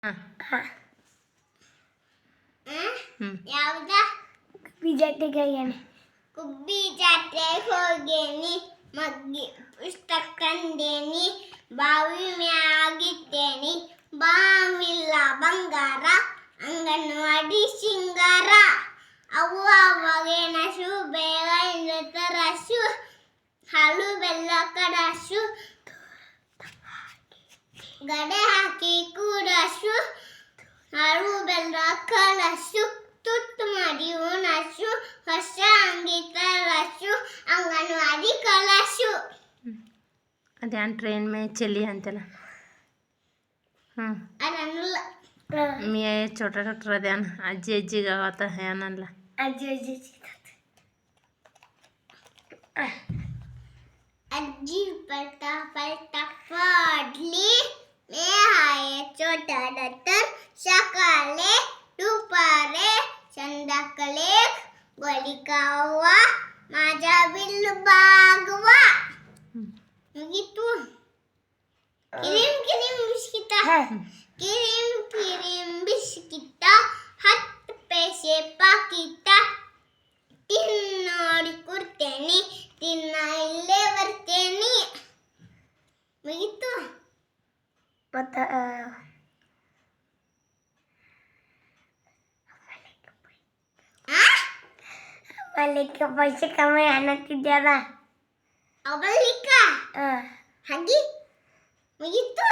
ಹಾಂ ಯಾವ್ದ ಕುಬ್ಬಿ ಜಾತ್ರೆಗೆ ಕುಬ್ಬಿ ಜಾತ್ರೆಗೆ ಹೋಗೇನಿ ಮಗ್ಗಿ ಪುಸ್ತಕ ಕಂಡೇನಿ ಬಾವಿ ಮ್ಯಾಗಿಟ್ಟೇನಿ ಬಾವಿಲ್ಲ ಬಂಗಾರ ಅಂಗನವಾಡಿ ಸಿಂಗಾರ ಅವು ಅವಾಗೇನಸು ಬೇಗ ತರಸು ಹಾಲು ಬೆಲ್ಲ ಕಡಸು ಗಡೆ ಹಾಕಿ ಕೂಡಸು ಹಾಲು ಬೆಲ್ಲ ಕಲಸು ತುತ್ತು ಮಾಡಿ ಉಣಸು ಹೊಸ ಅಂಗಿ ತರಸು ಅಂಗನವಾಡಿ ಕಲಸು ಅದೇನು ಟ್ರೈನ್ ಮೇ ಚಲಿ ಅಂತಲ್ಲ ಅದನ್ನೆಲ್ಲ मी छोटा छोटा ध्यान आजी आजी गावात आहे आनंदला ಅಜ್ಜಿ अज्जी पलटा पलटा पडली मी आहे छोटा दत्तर सकाळी दुपारी संध्याकाळी गोळी कावा माझा बिल बागवा मग तू किरीम किरीम बिस्किटा किरीम किरीम बिस्किटा 10 पैसे पाकिटा ತಿನ್ನೋಡಿ ಕೊಡ್ತೇನೆ ತಿನ್ನ ಇಲ್ಲೇ ಬರ್ತೇನೆ ಮುಗಿತು ಮತ್ತು ಅವಲಿಕ್ಕೆ ಪೈಸೆ ಕಮ್ಮಿ ಅನ್ನತ್ತಿದ್ಯಾರ ಅವಲಿಕ ಹಾಂ ಹಾಗೆ ಮುಗಿತು